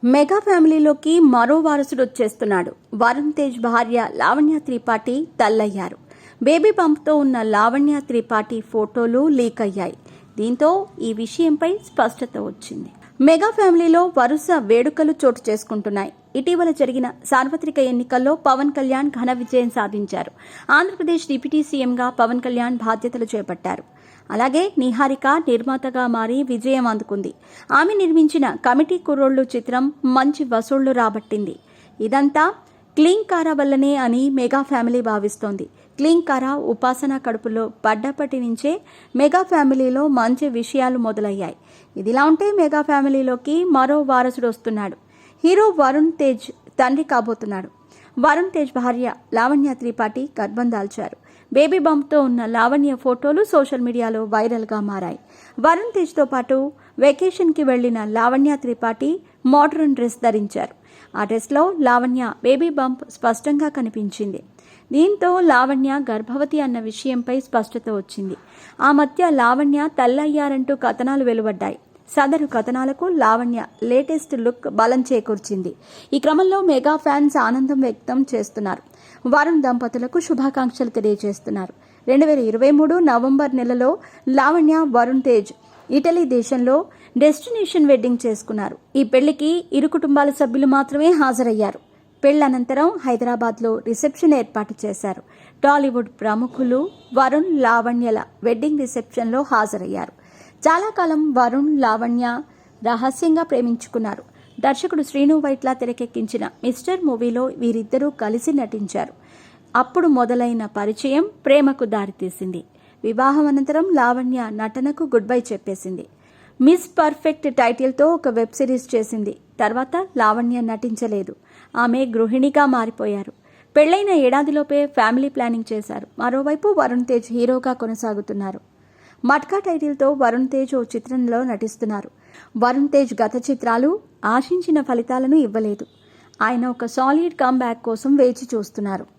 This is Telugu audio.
మెగా ఫ్యామిలీలోకి మరో వారసుడు వచ్చేస్తున్నాడు. వరుణ్ తేజ్ భార్య లావణ్య త్రిపాఠి తల్లయ్యారు. బేబీ బంప్తో ఉన్న లావణ్య త్రిపాఠి ఫోటోలు లీక్ అయ్యాయి. దీంతో ఈ విషయంపై స్పష్టత వచ్చింది. మెగా ఫ్యామిలీలో వరుస వేడుకలు చోటు చేసుకుంటున్నాయి. ఇటీవల జరిగిన సార్వత్రిక ఎన్నికల్లో పవన్ కళ్యాణ్ ఘన విజయం సాధించారు. ఆంధ్రప్రదేశ్ డిప్యూటీ సీఎంగా పవన్ కళ్యాణ్ బాధ్యతలు చేపట్టారు. అలాగే నిహారిక నిర్మాతగా మారి విజయం అందుకుంది. ఆమె నిర్మించిన కమిటీ కుర్రోళ్లు చిత్రం మంచి వసూళ్లు రాబట్టింది. ఇదంతా క్లీన్ కారా వల్లనే అని మెగా ఫ్యామిలీ భావిస్తోంది. క్లీన్ కారా ఉపాసన కడుపులో పడ్డప్పటి నుంచే మెగా ఫ్యామిలీలో మంచి విషయాలు మొదలయ్యాయి. ఇదిలా ఉంటే మెగా ఫ్యామిలీలోకి మరో వారసుడు వస్తున్నాడు. హీరో వరుణ్ తేజ్ తండ్రి కాబోతున్నాడు. వరుణ్ తేజ్ భార్య లావణ్య త్రిపాఠి గర్భం దాల్చారు. బేబీ బంప్తో ఉన్న లావణ్య ఫోటోలు సోషల్ మీడియాలో వైరల్గా మారాయి. వరుణ్ తేజ్తో పాటు వెకేషన్కి వెళ్లిన లావణ్య త్రిపాఠి మోడర్న్ డ్రెస్ ధరించారు. ఆ డ్రెస్లో లావణ్య బేబీ బంప్ స్పష్టంగా కనిపించింది. దీంతో లావణ్య గర్భవతి అన్న విషయంపై స్పష్టత వచ్చింది. ఆ మధ్య లావణ్య తల్లయ్యారంటూ కథనాలు వెలువడ్డాయి. సదరు కథనాలకు లావణ్య లేటెస్ట్ లుక్ బలం చేకూర్చింది. ఈ క్రమంలో మెగా ఫ్యాన్స్ ఆనందం వ్యక్తం చేస్తున్నారు. వరుణ్ దంపతులకు శుభాకాంక్షలు తెలియజేస్తున్నారు. 2023 నవంబర్ నెలలో లావణ్య వరుణ్ తేజ్ ఇటలీ దేశంలో డెస్టినేషన్ వెడ్డింగ్ చేసుకున్నారు. ఈ పెళ్లికి ఇరు కుటుంబాల సభ్యులు మాత్రమే హాజరయ్యారు. పెళ్లనంతరం హైదరాబాద్లో రిసెప్షన్ ఏర్పాటు చేశారు. టాలీవుడ్ ప్రముఖులు వరుణ్ లావణ్యల వెడ్డింగ్ రిసెప్షన్లో హాజరయ్యారు. చాలా కాలం వరుణ్ లావణ్య రహస్యంగా ప్రేమించుకున్నారు. దర్శకుడు శ్రీను వైట్ల తెరకెక్కించిన మిస్టర్ మూవీలో వీరిద్దరూ కలిసి నటించారు. అప్పుడు మొదలైన పరిచయం ప్రేమకు దారితీసింది. వివాహం అనంతరం లావణ్య నటనకు గుడ్ బై చెప్పేసింది. మిస్ పర్ఫెక్ట్ టైటిల్తో ఒక వెబ్ సిరీస్ చేసింది. తర్వాత లావణ్య నటించలేదు. ఆమె గృహిణిగా మారిపోయారు. పెళ్లైన ఏడాదిలోపే ఫ్యామిలీ ప్లానింగ్ చేశారు. మరోవైపు వరుణ్ తేజ్ హీరోగా కొనసాగుతున్నారు. మట్కా టైటిల్తో వరుణ్ తేజ్ ఓ చిత్రంలో నటిస్తున్నారు. వరుణ్ తేజ్ గత చిత్రాలు ఆశించిన ఫలితాలను ఇవ్వలేదు. ఆయన ఒక సాలిడ్ కమ్ బ్యాక్ కోసం వేచి చూస్తున్నారు.